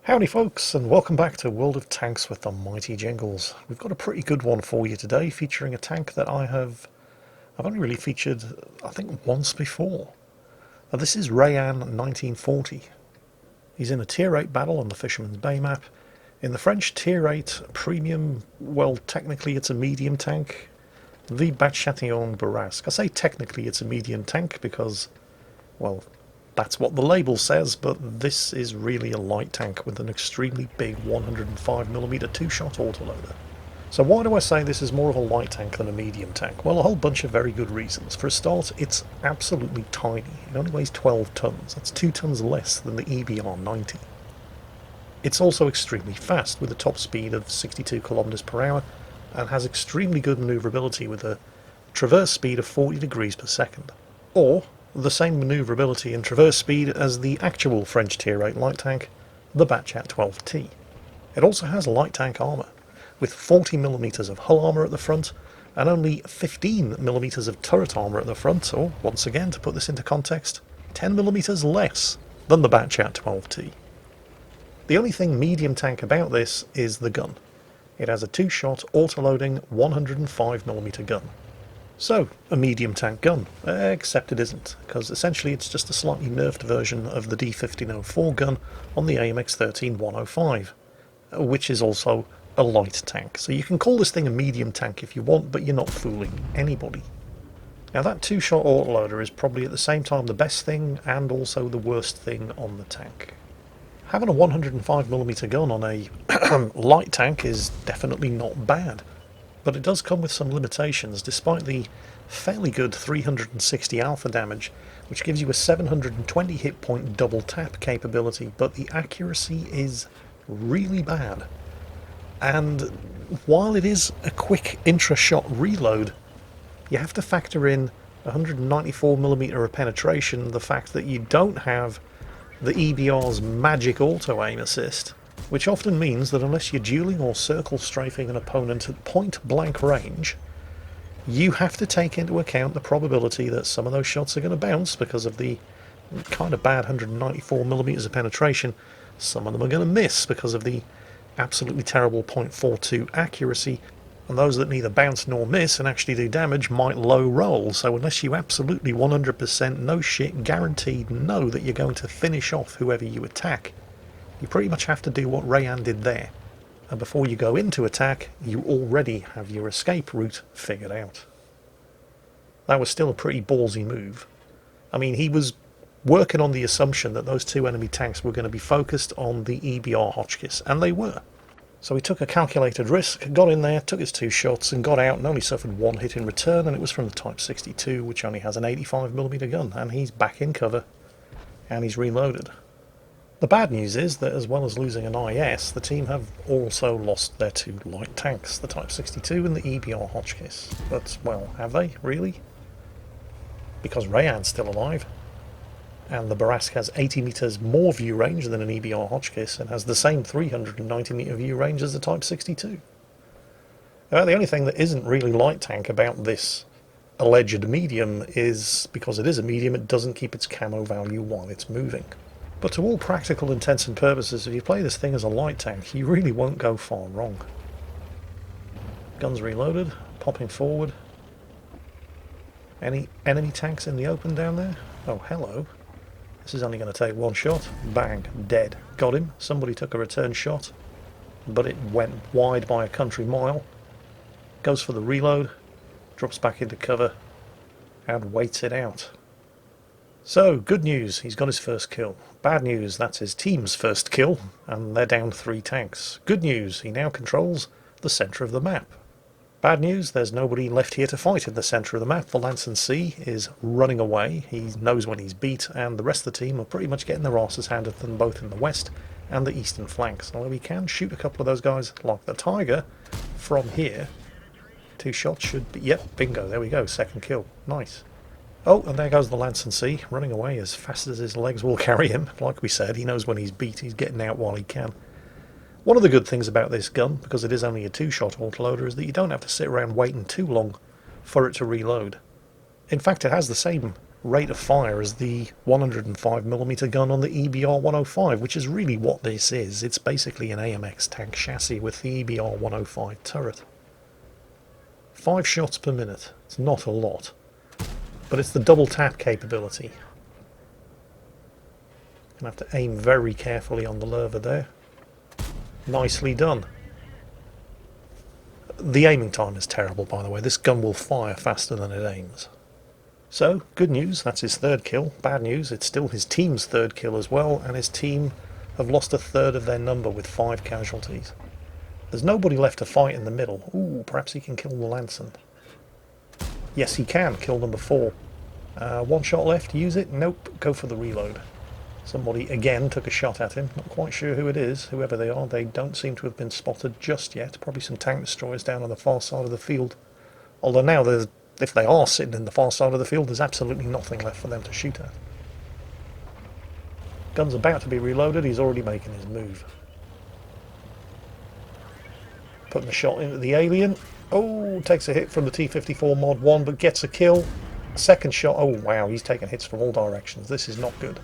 Howdy folks, and welcome back to World of Tanks with the mighty Jingles. We've got a pretty good one for you today, featuring a tank that I've only really featured, I think, once before. Now, this is Rayan 1940. He's in a Tier 8 battle on the Fisherman's Bay map. In the French Tier 8 Premium, well, technically it's a medium tank, the Bachation Barrasque. I say technically it's a medium tank because, well, that's what the label says, but this is really a light tank with an extremely big 105mm two-shot autoloader. So why do I say this is more of a light tank than a medium tank? Well, a whole bunch of very good reasons. For a start, it's absolutely tiny. It only weighs 12 tons. That's 2 tons less than the EBR-90. It's also extremely fast, with a top speed of 62 kilometers per hour, and has extremely good maneuverability with a traverse speed of 40 degrees per second. Or the same maneuverability and traverse speed as the actual French Tier 8 light tank, the Batchat 12T. It also has light tank armour, with 40mm of hull armour at the front, and only 15mm of turret armour at the front, or, once again, to put this into context, 10mm less than the Batchat 12T. The only thing medium tank about this is the gun. It has a two-shot auto-loading 105mm gun. So, a medium tank gun, except it isn't, because essentially it's just a slightly nerfed version of the D1504 gun on the AMX-13-105, which is also a light tank. So you can call this thing a medium tank if you want, but you're not fooling anybody. Now that two-shot autoloader is probably at the same time the best thing and also the worst thing on the tank. Having a 105mm gun on a light tank is definitely not bad, but it does come with some limitations, despite the fairly good 360 alpha damage, which gives you a 720 hit point double tap capability, but the accuracy is really bad. And while it is a quick intra-shot reload, you have to factor in 194mm of penetration, the fact that you don't have the EBR's magic auto-aim assist, which often means that unless you're dueling or circle strafing an opponent at point-blank range, you have to take into account the probability that some of those shots are going to bounce because of the kind of bad 194mm of penetration. Some of them are going to miss because of the absolutely terrible .42 accuracy, and those that neither bounce nor miss and actually do damage might low roll. So unless you absolutely 100% no shit guaranteed know that you're going to finish off whoever you attack, you pretty much have to do what Rayan did there. And before you go into attack, you already have your escape route figured out. That was still a pretty ballsy move. I mean, he was working on the assumption that those two enemy tanks were going to be focused on the EBR Hotchkiss, and they were. So he took a calculated risk, got in there, took his 2 shots, and got out and only suffered 1 hit in return, and it was from the Type 62, which only has an 85mm gun, and he's back in cover, and he's reloaded. The bad news is that as well as losing an IS, the team have also lost their 2 light tanks, the Type 62 and the EBR Hotchkiss. But, well, have they, really? Because Rayan's still alive, and the Barrasque has 80 meters more view range than an EBR Hotchkiss, and has the same 390 meter view range as the Type 62. The only thing that isn't really light tank about this alleged medium is, because it is a medium, it doesn't keep its camo value while it's moving. But to all practical intents and purposes, if you play this thing as a light tank, you really won't go far wrong. Guns reloaded, popping forward. Any enemy tanks in the open down there? Oh, hello. This is only going to take 1 shot. Bang, dead. Got him. Somebody took a return shot, but it went wide by a country mile. Goes for the reload, drops back into cover, and waits it out. So, good news, he's got his first kill. Bad news, that's his team's first kill, and they're down 3 tanks. Good news, he now controls the centre of the map. Bad news, there's nobody left here to fight in the centre of the map. The Lance and Sea is running away, he knows when he's beat, and the rest of the team are pretty much getting their asses handed to them both in the west and the eastern flanks. Although we can shoot a couple of those guys like the Tiger from here. 2 shots should be... Yep, bingo, there we go, second kill. Nice. Oh, and there goes the Lance and Sea, running away as fast as his legs will carry him. Like we said, he knows when he's beat, he's getting out while he can. One of the good things about this gun, because it is only a 2-shot autoloader, is that you don't have to sit around waiting too long for it to reload. In fact, it has the same rate of fire as the 105mm gun on the EBR-105, which is really what this is. It's basically an AMX tank chassis with the EBR-105 turret. 5 shots per minute. It's not a lot, but it's the double tap capability. Gonna have to aim very carefully on the lever there. Nicely done. The aiming time is terrible, by the way. This gun will fire faster than it aims. So, good news, that's his third kill. Bad news, it's still his team's third kill as well, and his team have lost a third of their number with 5 casualties. There's nobody left to fight in the middle. Ooh, perhaps he can kill the Lanson. Yes, he can kill number 4. 1 shot left, use it? Nope, go for the reload. Somebody again took a shot at him. Not quite sure who it is, whoever they are. They don't seem to have been spotted just yet. Probably some tank destroyers down on the far side of the field. Although now, if they are sitting in the far side of the field, there's absolutely nothing left for them to shoot at. Gun's about to be reloaded. He's already making his move. Putting a shot into the alien. Oh, takes a hit from the T-54 Mod 1, but gets a kill. Second shot. Oh, wow, he's taking hits from all directions. This is not good.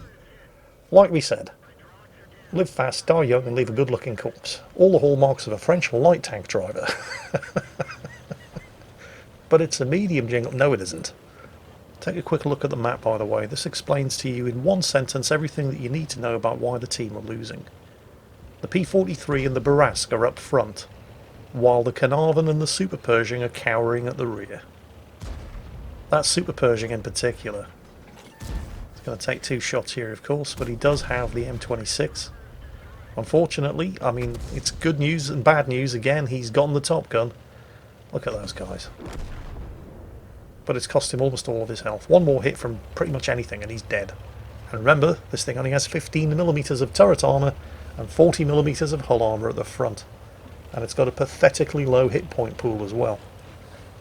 Like we said, live fast, die young, and leave a good-looking corpse. All the hallmarks of a French light tank driver. But it's a medium jingle. No, it isn't. Take a quick look at the map, by the way. This explains to you in one sentence everything that you need to know about why the team are losing. The P-43 and the Barask are up front, while the Carnarvon and the Super Pershing are cowering at the rear. That Super Pershing in particular. Going to take 2 shots here, of course, but he does have the M26. Unfortunately, I mean, it's good news and bad news. Again, he's gotten the Top Gun. Look at those guys. But it's cost him almost all of his health. One more hit from pretty much anything and he's dead. And remember, this thing only has 15mm of turret armour and 40mm of hull armour at the front. And it's got a pathetically low hit point pool as well.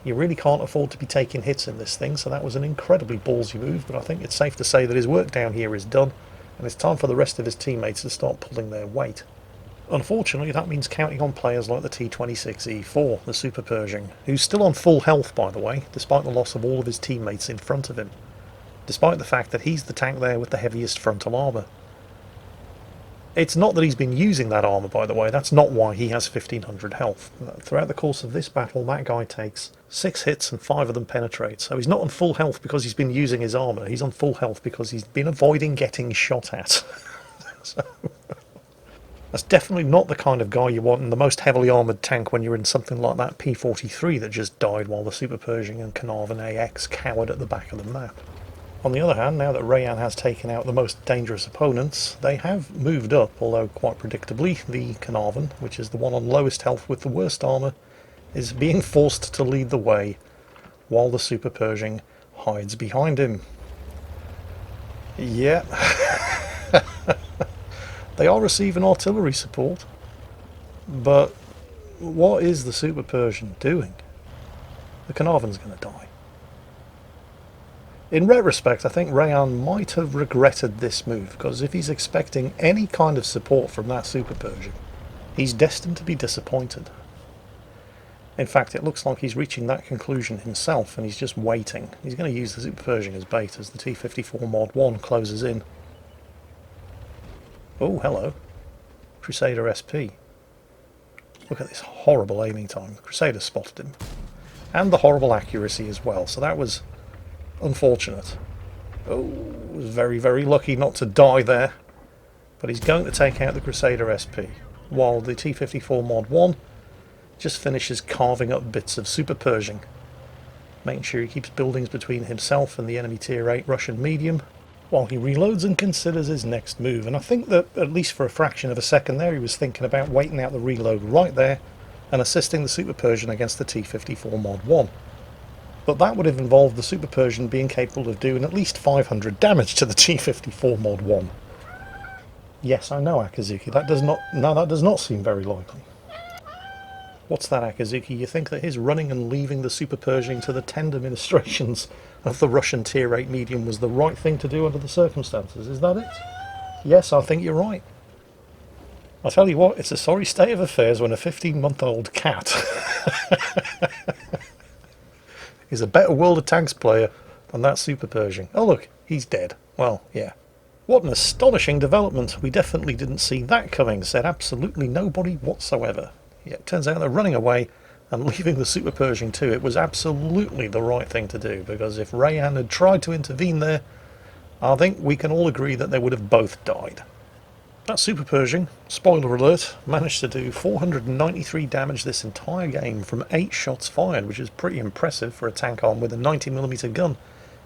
You really can't afford to be taking hits in this thing, so that was an incredibly ballsy move, but I think it's safe to say that his work down here is done, and it's time for the rest of his teammates to start pulling their weight. Unfortunately, that means counting on players like the T-26E4, the Super Pershing, who's still on full health, by the way, despite the loss of all of his teammates in front of him, despite the fact that he's the tank there with the heaviest frontal armour. It's not that he's been using that armour, by the way. That's not why he has 1500 health. Throughout the course of this battle, that guy takes 6 hits and 5 of them penetrate. So he's not on full health because he's been using his armour. He's on full health because he's been avoiding getting shot at. So, that's definitely not the kind of guy you want in the most heavily armoured tank when you're in something like that P-43 that just died while the Super Pershing and Carnarvon AX cowered at the back of the map. On the other hand, now that Rayan has taken out the most dangerous opponents, they have moved up, although quite predictably, the Carnarvon, which is the one on lowest health with the worst armour, is being forced to lead the way, while the Super Pershing hides behind him. Yeah. They are receiving artillery support, but what is the Super Pershing doing? The Carnarvon's going to die. In retrospect, I think Rayan might have regretted this move, because if he's expecting any kind of support from that Super Pershing, he's destined to be disappointed. In fact, it looks like he's reaching that conclusion himself, and he's just waiting. He's going to use the Super Pershing as bait as the T-54 Mod 1 closes in. Oh, hello. Crusader SP. Look at this horrible aiming time. The Crusader spotted him. And the horrible accuracy as well, so that was unfortunate. Oh, was very, very lucky not to die there. But he's going to take out the Crusader SP, while the T-54 Mod 1 just finishes carving up bits of Super Pershing, making sure he keeps buildings between himself and the enemy Tier 8 Russian medium, while he reloads and considers his next move. And I think that, at least for a fraction of a second there, he was thinking about waiting out the reload right there and assisting the Super Pershing against the T-54 Mod 1. But that would have involved the Super Pershing being capable of doing at least 500 damage to the T-54 Mod 1. Yes, I know, Akazuki, that does not seem very likely. What's that, Akazuki? You think that his running and leaving the Super Pershing to the tender ministrations of the Russian Tier 8 medium was the right thing to do under the circumstances, is that it? Yes, I think you're right. I'll tell you what, it's a sorry state of affairs when a 15-month-old cat is a better World of Tanks player And that's Super Pershing. Oh look, he's dead. Well, yeah. What an astonishing development. We definitely didn't see that coming, said absolutely nobody whatsoever. Yeah, it turns out they're running away and leaving the Super Pershing too. It was absolutely the right thing to do, because if Rayan had tried to intervene there, I think we can all agree that they would have both died. That Super Pershing, spoiler alert, managed to do 493 damage this entire game from 8 shots fired, which is pretty impressive for a tank arm with a 90mm gun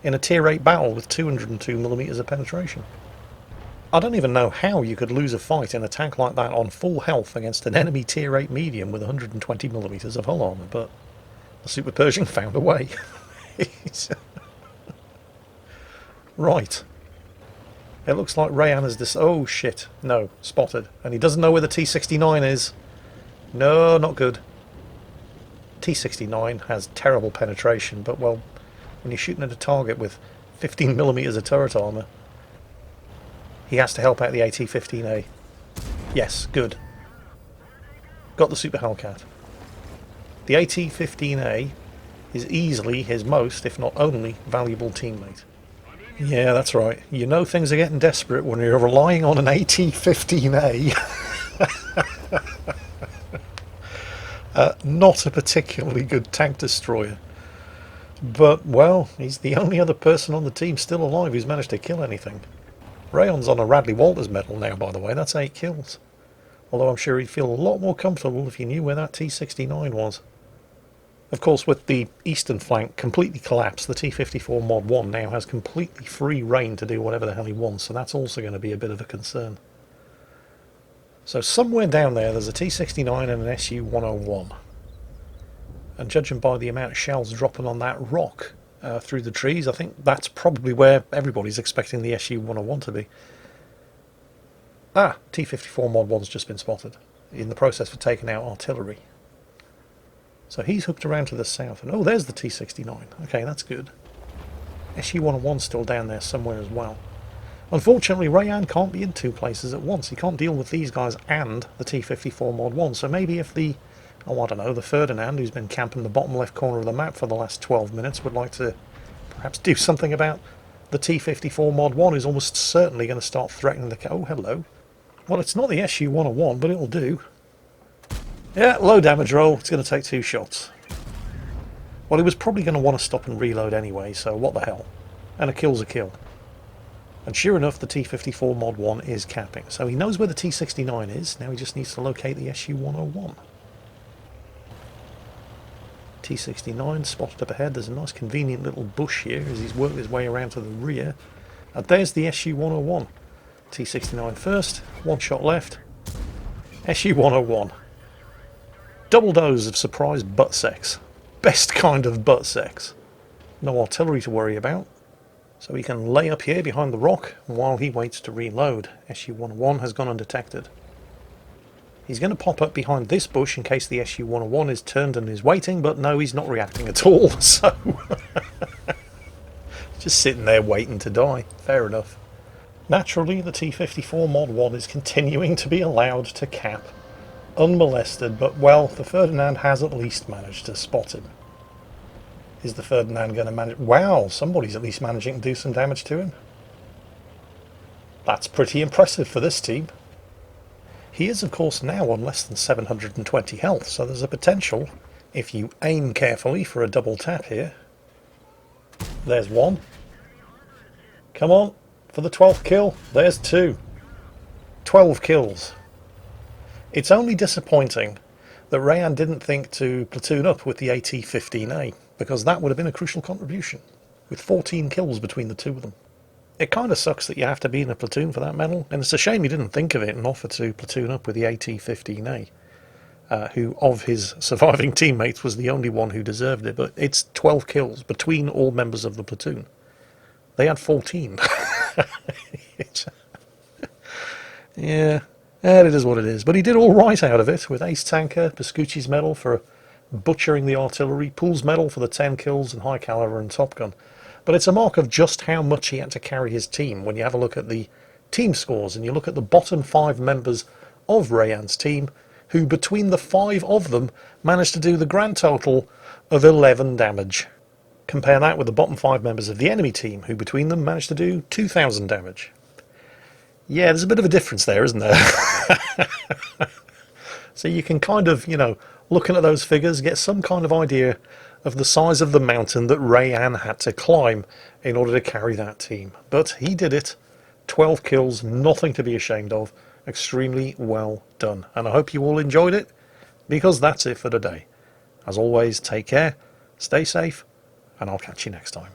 in a tier 8 battle with 202mm of penetration. I don't even know how you could lose a fight in a tank like that on full health against an enemy tier 8 medium with 120mm of hull armour, but the Super Pershing found a way. Right. It looks like Rayan has this... Oh shit, no, spotted. And he doesn't know where the T69 is. No, not good. T69 has terrible penetration, but well, when you're shooting at a target with 15mm of turret armour, he has to help out the AT-15A. Yes, good. Got the Super Hellcat. The AT-15A is easily his most, if not only, valuable teammate. Yeah, that's right. You know things are getting desperate when you're relying on an AT-15A. Not a particularly good tank destroyer. But, well, he's the only other person on the team still alive who's managed to kill anything. Rayon's on a Radley Walters medal now, by the way. That's 8 kills. Although I'm sure he'd feel a lot more comfortable if he knew where that T-69 was. Of course, with the eastern flank completely collapsed, the T-54 Mod 1 now has completely free reign to do whatever the hell he wants, so that's also going to be a bit of a concern. So somewhere down there's a T-69 and an SU-101. And judging by the amount of shells dropping on that rock through the trees, I think that's probably where everybody's expecting the SU-101 to be. Ah, T-54 Mod 1's just been spotted, in the process of taking out artillery. So he's hooked around to the south, and oh, there's the T-69. Okay, that's good. SU-101's still down there somewhere as well. Unfortunately, Rayan can't be in 2 places at once. He can't deal with these guys and the T-54 Mod 1. So maybe if the, oh, I don't know, the Ferdinand, who's been camping the bottom left corner of the map for the last 12 minutes, would like to perhaps do something about the T-54 Mod 1, who's almost certainly going to start threatening the... Oh, hello. Well, it's not the SU-101, but it'll do. Yeah, low damage roll. It's going to take 2 shots. Well, he was probably going to want to stop and reload anyway, so what the hell. And a kill's a kill. And sure enough, the T-54 Mod 1 is capping. So he knows where the T-69 is. Now he just needs to locate the SU-101. T-69 spotted up ahead. There's a nice convenient little bush here as he's worked his way around to the rear. And there's the SU-101. T-69 first. 1 shot left. SU-101. Double dose of surprise butt sex. Best kind of butt sex. No artillery to worry about. So he can lay up here behind the rock while he waits to reload. SU-101 has gone undetected. He's going to pop up behind this bush in case the SU-101 is turned and is waiting, but no, he's not reacting at all, so... just sitting there waiting to die. Fair enough. Naturally, the T-54 Mod 1 is continuing to be allowed to cap. Unmolested, but, well, the Ferdinand has at least managed to spot him. Is the Ferdinand going to manage... Wow, somebody's at least managing to do some damage to him. That's pretty impressive for this team. He is, of course, now on less than 720 health, so there's a potential, if you aim carefully, for a double tap here. There's 1. Come on, for the 12th kill. There's 2. 12 kills. It's only disappointing that Rayan didn't think to platoon up with the AT-15A, because that would have been a crucial contribution, with 14 kills between the 2 of them. It kind of sucks that you have to be in a platoon for that medal, and it's a shame he didn't think of it and offer to platoon up with the AT-15A, who of his surviving teammates was the only one who deserved it, but it's 12 kills between all members of the platoon. They had 14. Yeah. And it is what it is. But he did all right out of it, with Ace Tanker, Pascucci's medal for butchering the artillery, Pool's medal for the 10 kills, and High Caliber and Top Gun. But it's a mark of just how much he had to carry his team when you have a look at the team scores and you look at the bottom 5 members of Rayan's team, who between the 5 of them managed to do the grand total of 11 damage. Compare that with the bottom 5 members of the enemy team, who between them managed to do 2,000 damage. Yeah, there's a bit of a difference there, isn't there? So you can kind of, looking at those figures, get some kind of idea of the size of the mountain that Rayan had to climb in order to carry that team. But he did it. 12 kills, nothing to be ashamed of. Extremely well done. And I hope you all enjoyed it, because that's it for today. As always, take care, stay safe, and I'll catch you next time.